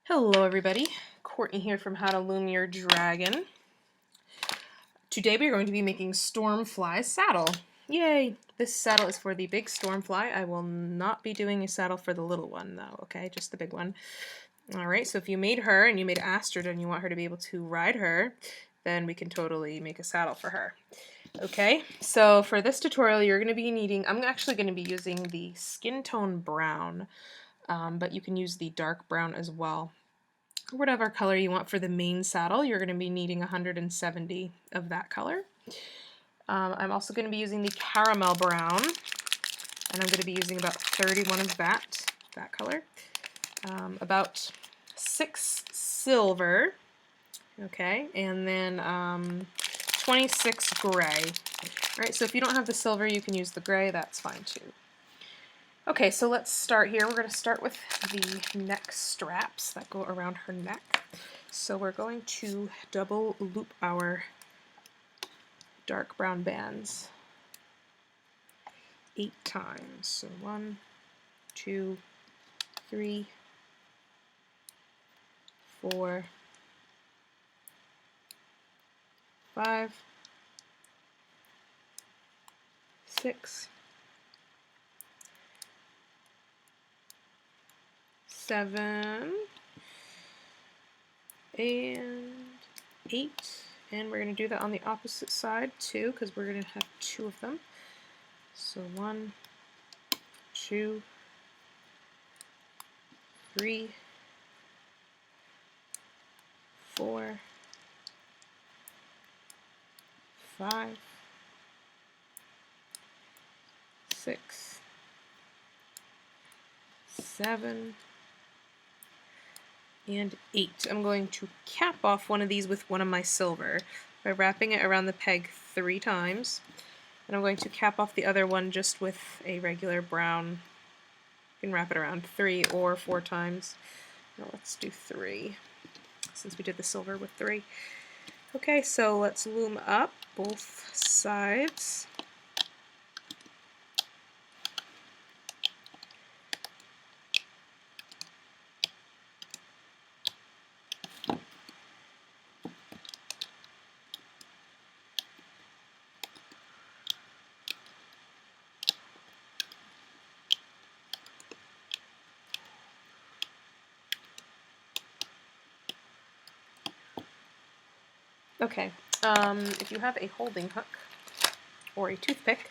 Hello everybody, Courtney here from How to Loom Your Dragon. Today we are going to be making Stormfly's saddle. Yay! This saddle is for the big Stormfly. I will not be doing a saddle for the little one though, okay? Just the big one. Alright, so if you made her and you made Astrid and you want her to be able to ride her, then we can totally make a saddle for her. Okay, so for this tutorial you're going to be needing, I'm actually going to be using the skin tone brown, but you can use the dark brown as well. Whatever color you want for the main saddle, you're going to be needing 170 of that color. I'm also going to be using the caramel brown, and I'm going to be using about 31 of that color. About 6 silver, okay, and then 26 gray. Alright, so if you don't have the silver, you can use the gray, that's fine too. Okay, so let's start here. We're going to start with the neck straps that go around her neck. So we're going to double loop our dark brown bands 8 times. So 1, 2, 3, 4, 5, 6, 7, and 8, and we're going to do that on the opposite side too, because we're going to have 2 of them. So 1, 2, 3, 4, 5, 6, 7, and 8. I'm going to cap off one of these with one of my silver by wrapping it around the peg 3 times, and I'm going to cap off the other one just with a regular brown. You can wrap it around 3 or 4 times. Now let's do 3, since we did the silver with 3. Okay, so let's loom up both sides. Okay, if you have a holding hook or a toothpick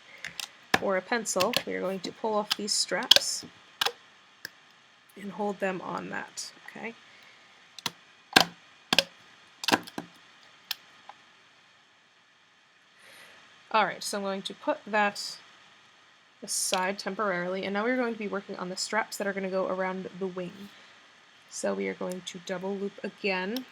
or a pencil, we are going to pull off these straps and hold them on that, okay? Alright, so I'm going to put that aside temporarily, and now we're going to be working on the straps that are going to go around the wing. So we are going to double loop again.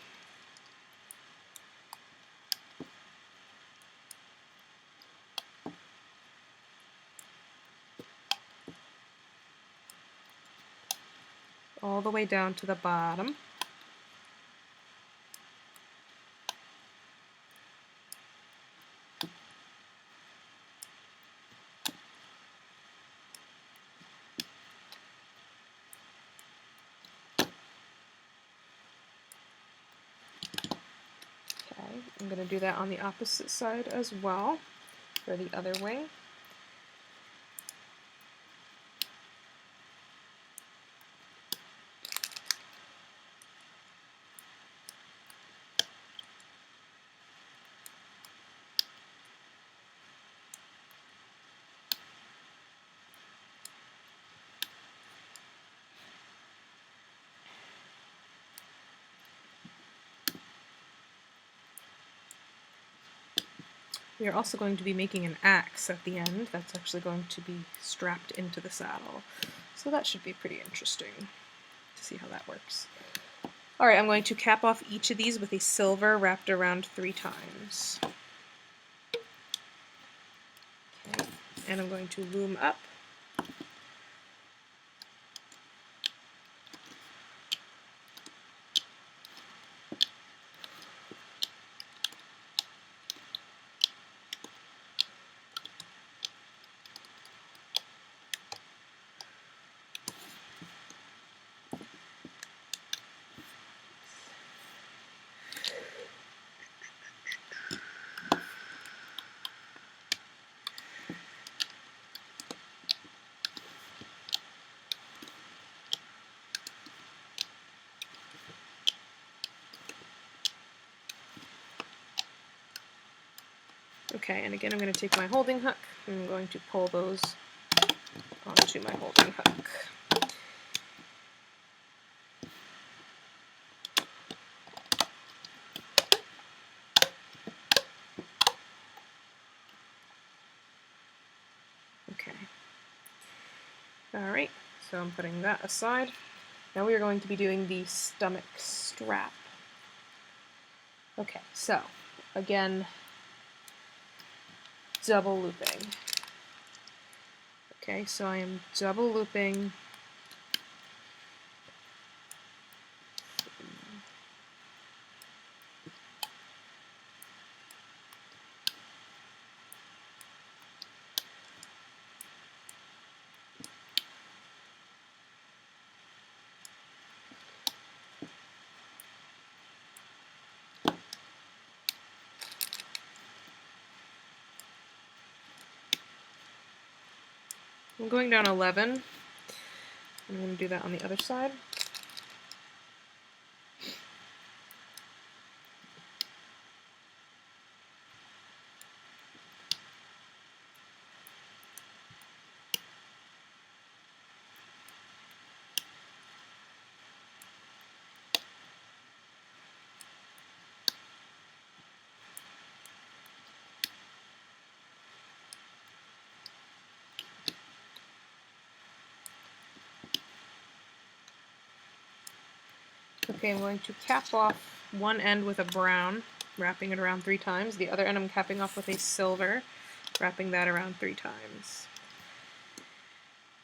All the way down to the bottom. Okay, I'm going to do that on the opposite side as well, for the other wing. We are also going to be making an axe at the end that's actually going to be strapped into the saddle. So that should be pretty interesting to see how that works. Alright, I'm going to cap off each of these with a silver wrapped around 3 times. Okay, and I'm going to loom up. Okay, and again I'm going to take my holding hook and I'm going to pull those onto my holding hook. Okay. Alright, so I'm putting that aside. Now we are going to be doing the stomach strap. Okay, so again, double looping. Okay, so I am double looping I'm going down 11. I'm going to do that on the other side. Okay, I'm going to cap off one end with a brown, wrapping it around 3 times. The other end I'm capping off with a silver, wrapping that around 3 times.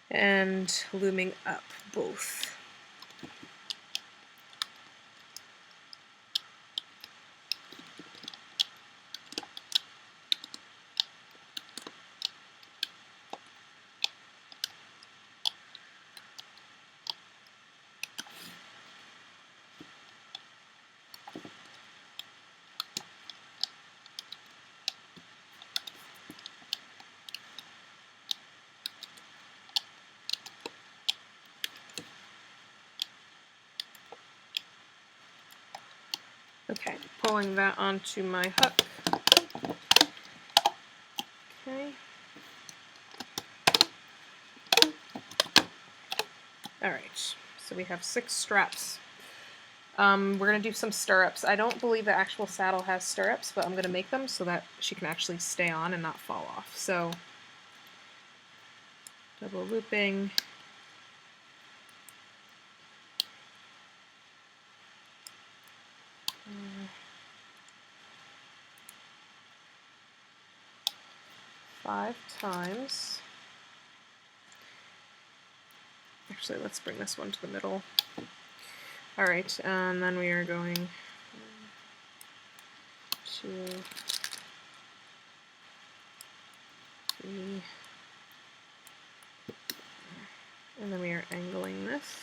And looming up both. Okay, pulling that onto my hook. Okay. Alright, so we have 6 straps. We're going to do some stirrups. I don't believe the actual saddle has stirrups, but I'm going to make them so that she can actually stay on and not fall off. So, double looping. Five times. Actually, let's bring this one to the middle. Alright, and then we are going 1, 2, 3, and then we are angling this.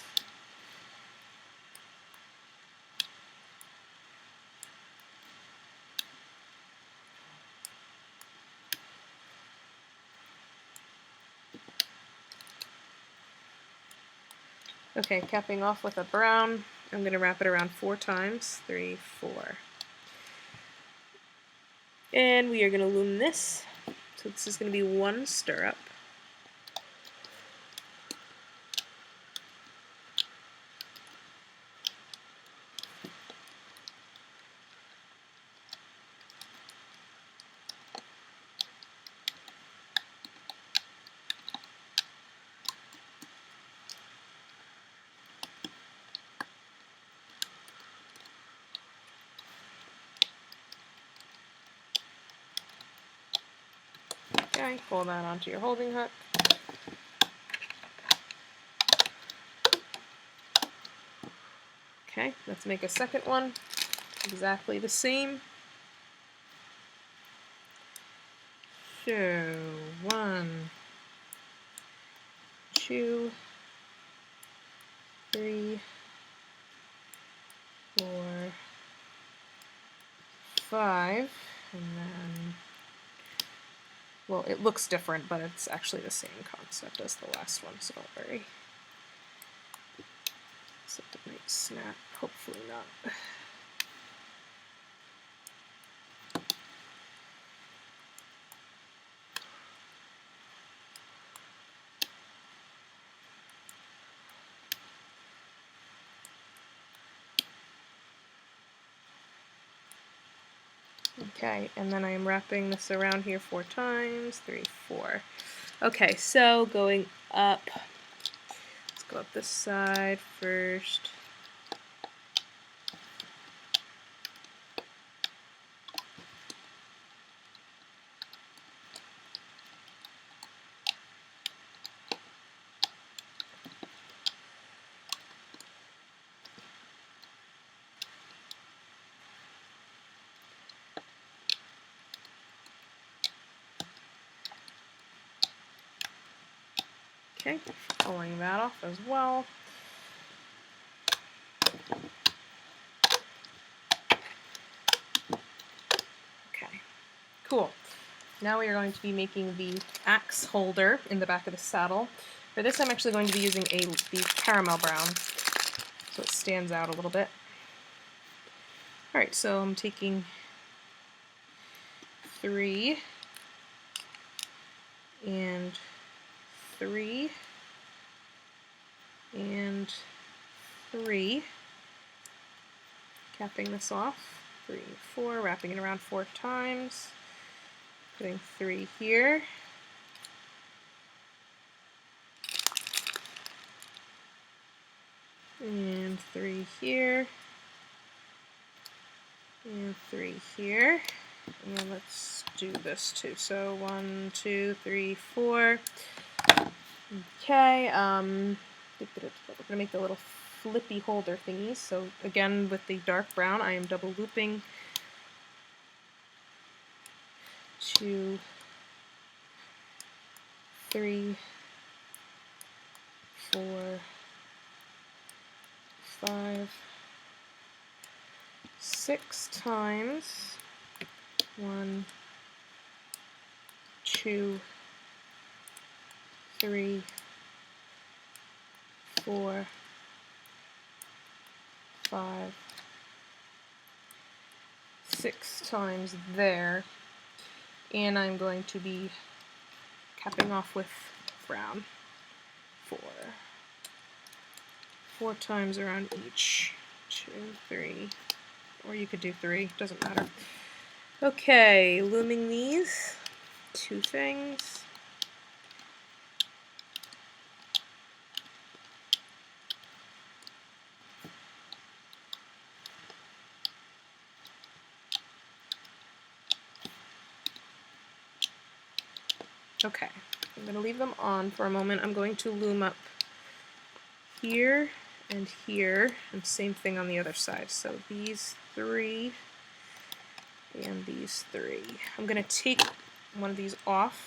Okay, capping off with a brown. I'm going to wrap it around 4 times. 3, 4. And we are going to loom this. So this is going to be 1 stirrup. Okay, pull that onto your holding hook. Okay, let's make a second one. Exactly the same. So, 1, 2, 3, 4, 5, and then, well, it looks different, but it's actually the same concept as the last one, so don't worry. Except it might snap, hopefully not. Okay, and then I am wrapping this around here 4 times, 3, 4. Okay, so going up, let's go up this side first. Okay, pulling that off as well. Okay, cool. Now we are going to be making the axe holder in the back of the saddle. For this I'm actually going to be using the caramel brown, so it stands out a little bit. Alright, so I'm taking 3 and 3 and 3, capping this off, 3, 4, wrapping it around 4 times, putting 3 here, and 3 here, and 3 here, and let's do this too. So 1, 2, 3, 4. Okay, we're gonna make the little flippy holder thingies. So again, with the dark brown, I am double looping 2, 3, 4, 5, 6 times. 1, 2, 3, 4, 5, 6 times there, and I'm going to be capping off with brown 4 times around each. 2, 3, or you could do 3, doesn't matter. Okay, looming these 2 things. Okay, I'm going to leave them on for a moment. I'm going to loom up here, and same thing on the other side. So these 3 and these 3. I'm going to take one of these off,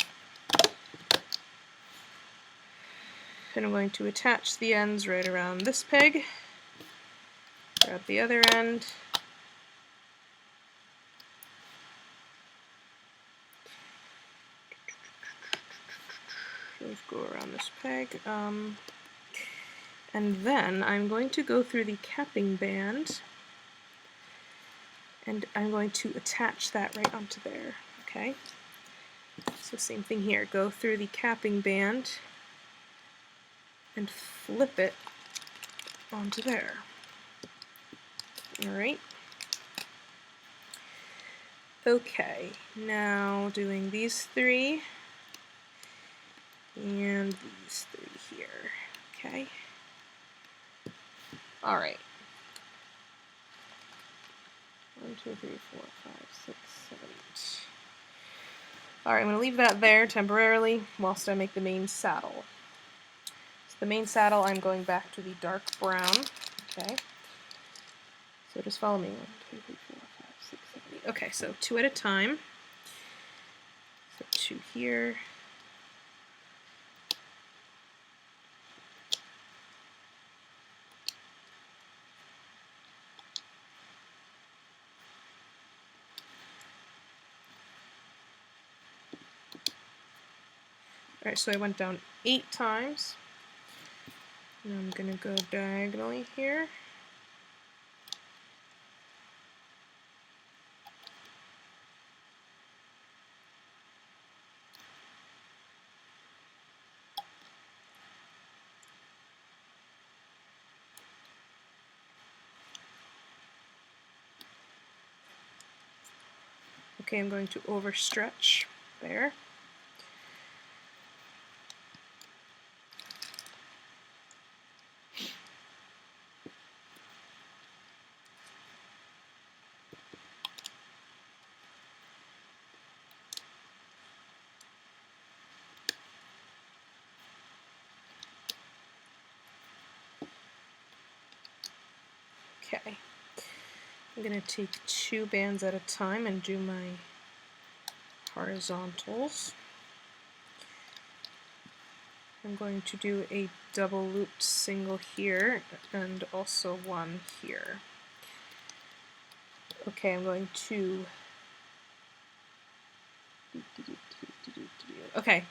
and I'm going to attach the ends right around this peg, grab the other end, just go around this peg, and then I'm going to go through the capping band, and I'm going to attach that right onto there. Okay, so same thing here, go through the capping band and flip it onto there. Alright. Okay, now doing these 3 and these 3 here. Okay. Alright. 1, 2, 3, 4, 5, 6, 7, 8. Alright, I'm going to leave that there temporarily whilst I make the main saddle. So the main saddle, I'm going back to the dark brown. Okay. So just follow me. 1, 2, 3, 4, 5, 6, 7, 8. Okay, so 2 at a time. So 2 here. Alright, so I went down 8 times. Now I'm going to go diagonally here. Okay, I'm going to overstretch there. Okay, I'm going to take 2 bands at a time and do my horizontals. I'm going to do a double looped single here and also one here. Okay, I'm going to... Okay,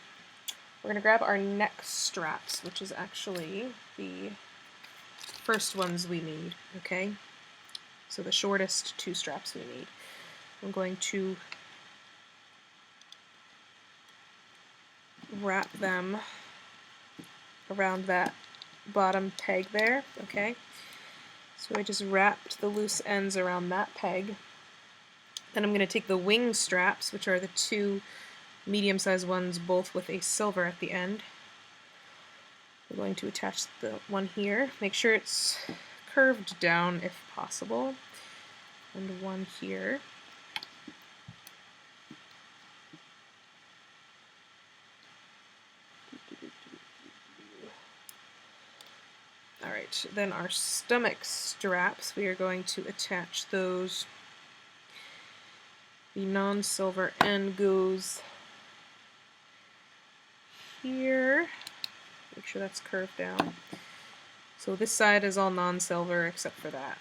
we're going to grab our neck straps, which is actually the first ones we need, okay? So the shortest 2 straps we need. I'm going to wrap them around that bottom peg there, okay? So I just wrapped the loose ends around that peg. Then I'm going to take the wing straps, which are the 2 medium-sized ones, both with a silver at the end. I'm going to attach the one here. Make sure it's curved down if possible. And one here. Alright, then our stomach straps, we are going to attach those. The non-silver end goes here. Make sure that's curved down. So this side is all non-silver except for that.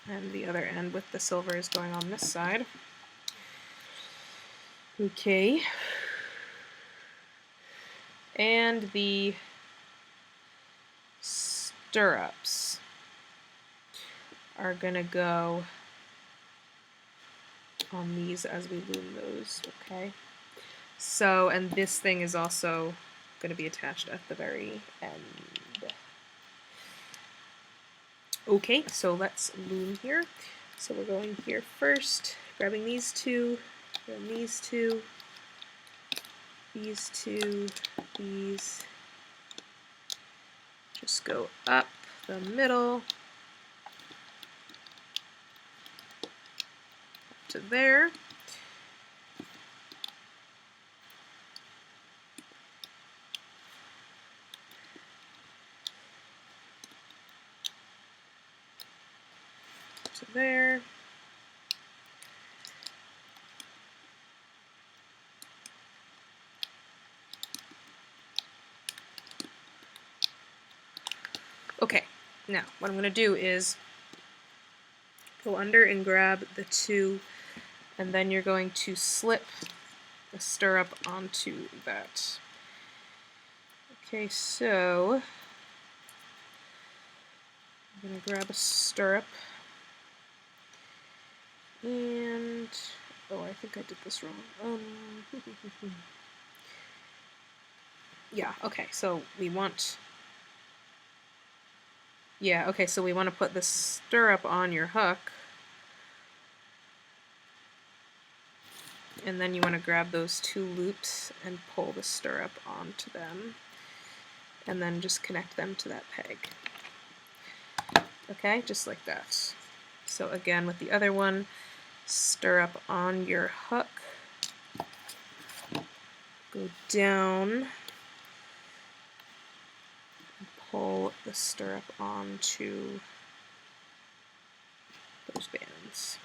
And the other end with the silver is going on this side. Okay. And the stirrups are gonna go on these as we loom those, okay? So, and this thing is also gonna be attached at the very end. Okay, so let's loom here. So we're going here first, grabbing these 2, then these 2, these 2, these. Just go up the middle to there. To there. Okay, now what I'm going to do is go under and grab the 2, and then you're going to slip the stirrup onto that. Okay, so I'm going to grab a stirrup, and oh, I think I did this wrong. Yeah, okay, so we want... Yeah, okay, so we want to put the stirrup on your hook. And then you want to grab those 2 loops and pull the stirrup onto them. And then just connect them to that peg. Okay, just like that. So again, with the other one, stirrup on your hook. Go down. Pull the stirrup onto those bands.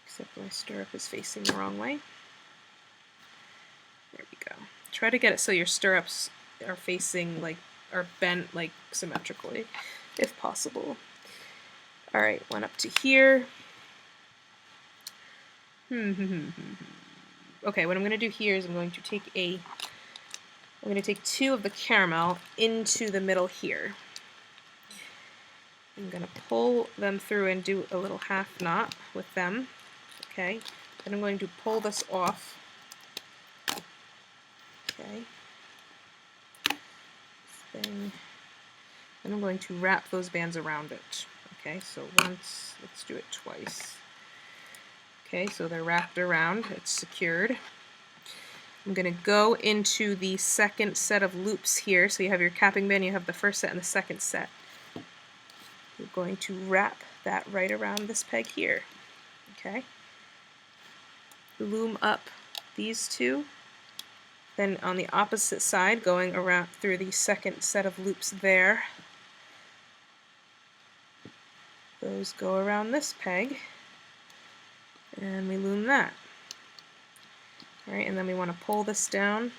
Except my stirrup is facing the wrong way. There we go. Try to get it so your stirrups are facing, like, are bent, like, symmetrically, if possible. Alright, went up to here. Okay, what I'm going to do here is I'm going to take 2 of the caramel into the middle here. I'm going to pull them through and do a little half knot with them. Okay, then I'm going to pull this off. Okay. Thing. Then I'm going to wrap those bands around it. Okay, so once, let's do it twice. Okay, so they're wrapped around, it's secured. I'm going to go into the second set of loops here. So you have your capping band, you have the first set and the second set. We're going to wrap that right around this peg here. Okay. Loom up these two. Then on the opposite side, going around through the second set of loops there. Those go around this peg. And we loom that. Alright, and then we want to pull this down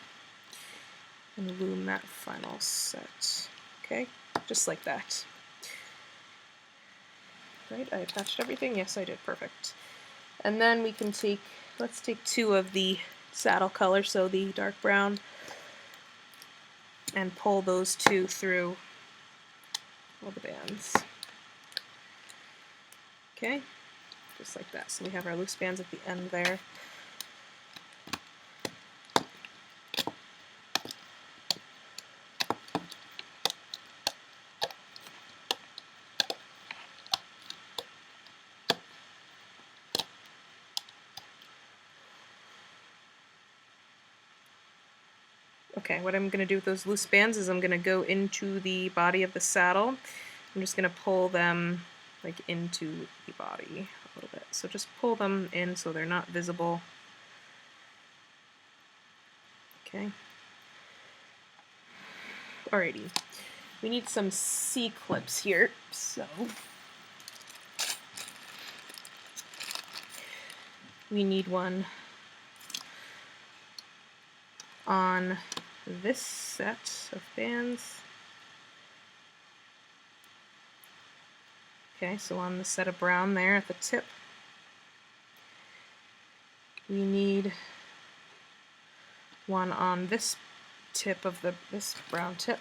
and loom that final set. Okay, just like that. Right, I attached everything? Yes, I did. Perfect. And then we can take, let's take two of the saddle color, so the dark brown, and pull those two through all the bands. Okay, just like that. So we have our loose bands at the end there. Okay, what I'm going to do with those loose bands is I'm going to go into the body of the saddle. I'm just going to pull them like into the body a little bit. So just pull them in so they're not visible. Okay. Alrighty. We need some C-clips here, so we need one on this set of bands. Okay, so on the set of brown there at the tip, we need one on this tip of this brown tip.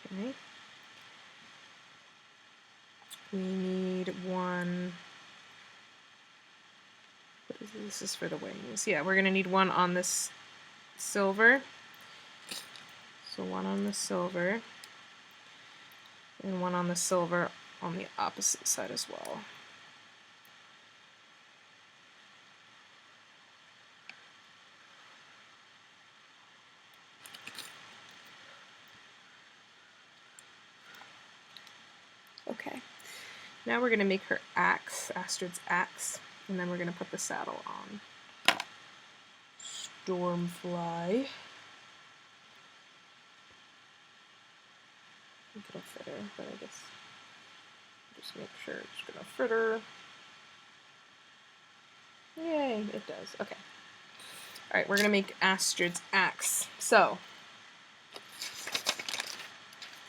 Okay. We need one. What is this? This is for the wings. Yeah, we're going to need one on this silver. So one on the silver, and one on the silver on the opposite side as well. Okay, now we're going to make her axe, Astrid's axe, and then we're going to put the saddle on. Stormfly. I think it'll fit her, but I guess just make sure it's going to fit her. Yay, it does. Okay. Alright, we're going to make Astrid's axe. So,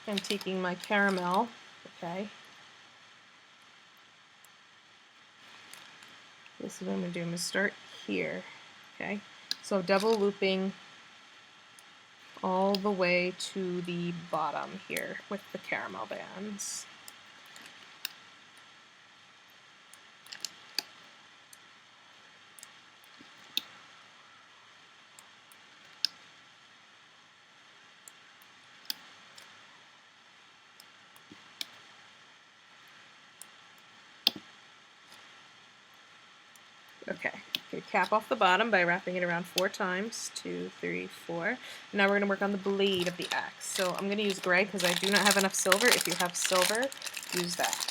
I'm taking my caramel, okay. This is what I'm going to do. I'm going to start here, okay. So double looping all the way to the bottom here with the caramel bands. Okay, cap off the bottom by wrapping it around 4 times. 2, 3, 4. Now we're going to work on the blade of the axe. So I'm going to use gray because I do not have enough silver. If you have silver, use that.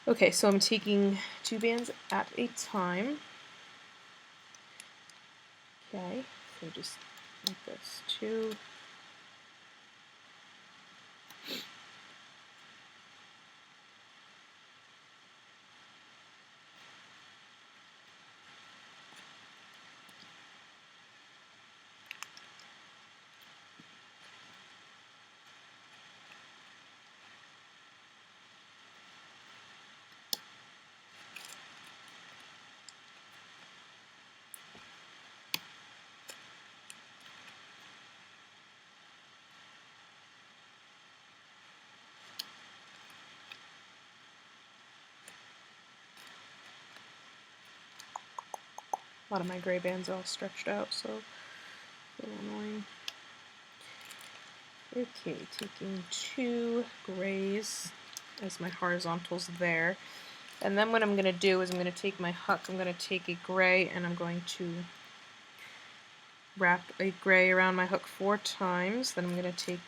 Okay, so I'm taking 2 bands at a time. Okay, so just like this. 2. A lot of my gray bands are all stretched out, so a little annoying. Okay, taking 2 grays as my horizontals there. And then what I'm going to do is I'm going to take my hook, I'm going to take a gray, and I'm going to wrap a gray around my hook 4 times. Then I'm going to take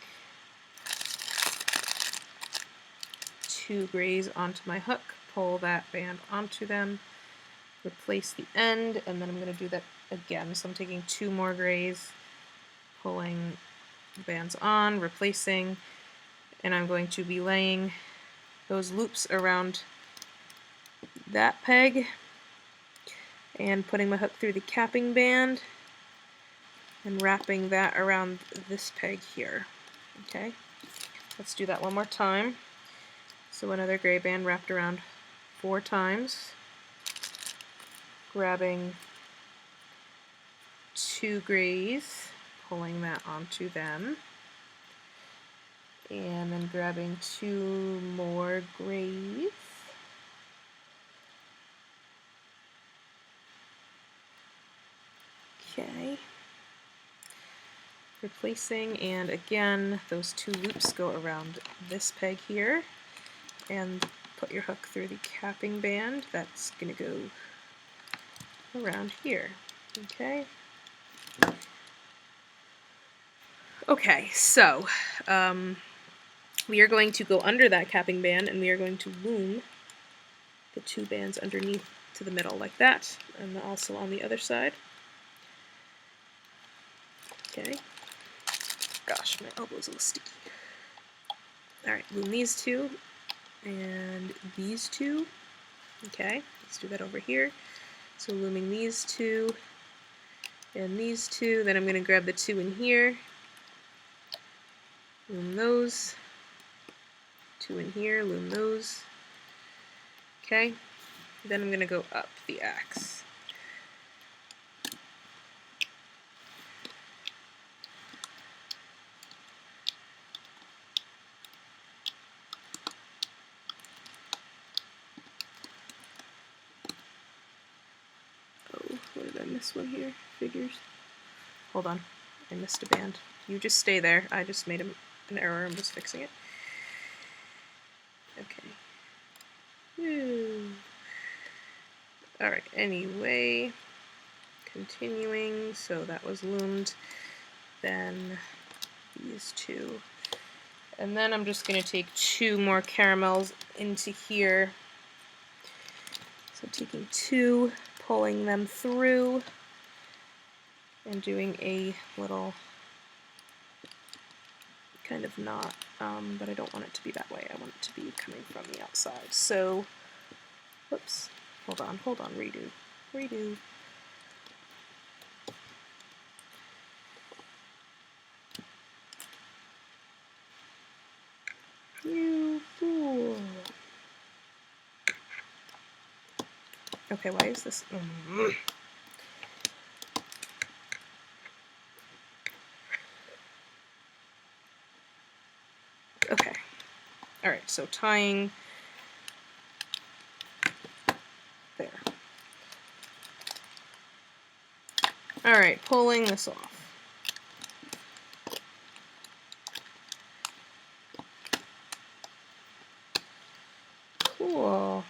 2 grays onto my hook, pull that band onto them, replace the end, and then I'm going to do that again. So I'm taking 2 more grays, pulling the bands on, replacing, and I'm going to be laying those loops around that peg and putting my hook through the capping band and wrapping that around this peg here. Okay, let's do that one more time. So another gray band wrapped around 4 times, grabbing 2 grays, pulling that onto them, and then grabbing 2 more grays, okay, replacing, and again those 2 loops go around this peg here, and put your hook through the capping band. That's going to go around here. Okay. Okay, so we are going to go under that capping band and we are going to loom the 2 bands underneath to the middle like that, and also on the other side. Okay. Gosh, my elbow's a little sticky. Alright, loom these 2 and these 2. Okay, let's do that over here. So looming these 2 and these 2, then I'm going to grab the 2 in here, loom those, 2 in here, loom those. Okay, then I'm going to go up the axe. Oh, what did I miss one here? Figures. Hold on, I missed a band. You just stay there. I just made an error. I'm just fixing it. Okay. Woo. Alright, anyway, continuing, so that was loomed, then these 2, and then I'm just going to take 2 more caramels into here, so taking 2, pulling them through, and doing a little kind of knot, but I don't want it to be that way, I want it to be coming from the outside, so, whoops. Hold on, redo. You fool. Okay, why is this? Okay. Alright, so tying there. Alright, pulling this off. Cool.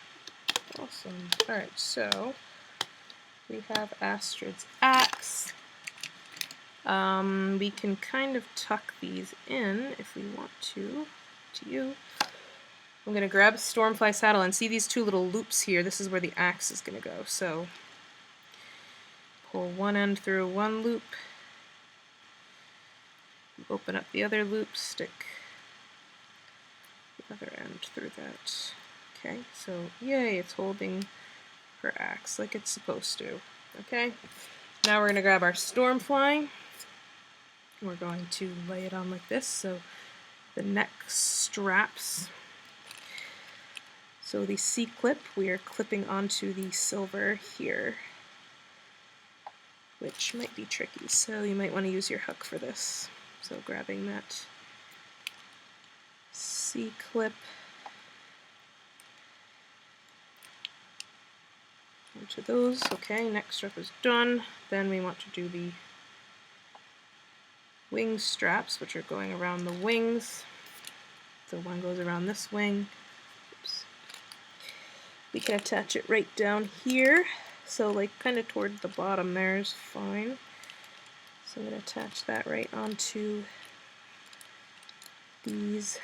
Awesome. Alright, so we have Astrid's axe. We can kind of tuck these in if we want to you. I'm going to grab a Stormfly saddle and see these 2 little loops here. This is where the axe is going to go. So pull one end through one loop, open up the other loop, stick the other end through that. Okay, so yay, it's holding her axe like it's supposed to. Okay, now we're going to grab our Stormfly. We're going to lay it on like this, so the neck straps. So the C-clip, we are clipping onto the silver here, which might be tricky, so you might want to use your hook for this. So grabbing that C-clip onto those. Okay, next strap is done. Then we want to do the wing straps, which are going around the wings. So one goes around this wing, We can attach it right down here. So like kind of toward the bottom there is fine. So I'm going to attach that right onto these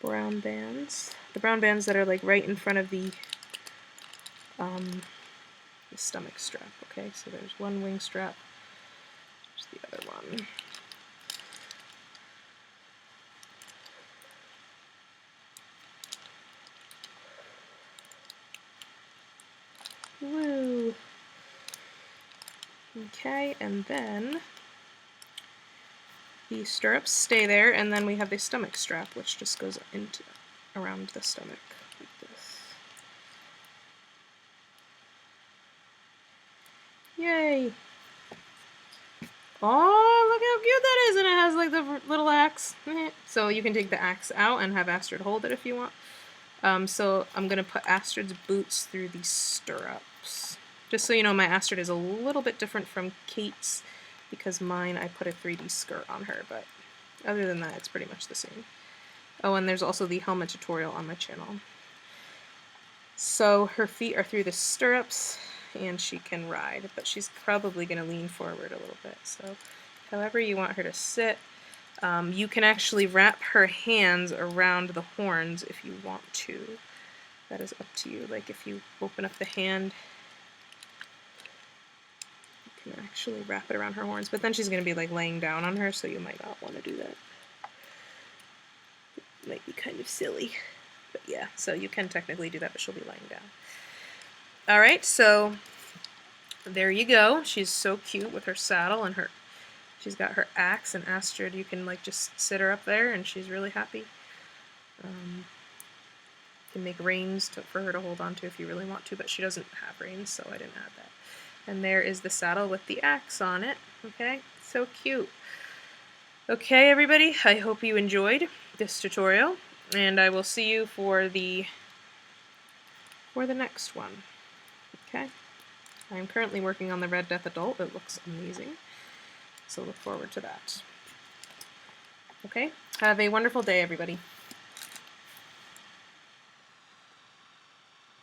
brown bands. The brown bands that are like right in front of the stomach strap. Okay, so there's one wing strap. There's the other one. Woo! Okay, and then the stirrups stay there, and then we have the stomach strap, which just goes into around the stomach like this. Yay! Oh, look how cute that is, and it has like the little axe. So you can take the axe out and have Astrid hold it if you want. So I'm going to put Astrid's boots through the stirrups. Just so you know, my Astrid is a little bit different from Kate's because mine, I put a 3D skirt on her, but other than that, it's pretty much the same. Oh, and there's also the helmet tutorial on my channel. So her feet are through the stirrups, and she can ride, but she's probably going to lean forward a little bit. So however you want her to sit. You can actually wrap her hands around the horns if you want to. That is up to you. Like if you open up the hand, you can actually wrap it around her horns, but then she's going to be like laying down on her, so you might not want to do that. It might be kind of silly. But yeah, so you can technically do that, but she'll be laying down. Alright, so there you go. She's so cute with her saddle and she's got her axe, and Astrid, you can like just sit her up there and she's really happy. You can make reins for her to hold on to if you really want to, but she doesn't have reins, so I didn't add that. And there is the saddle with the axe on it. Okay, so cute. Okay, everybody, I hope you enjoyed this tutorial, and I will see you for the next one. Okay, I'm currently working on the Red Death Adult. It looks amazing, so look forward to that. Okay, have a wonderful day, everybody.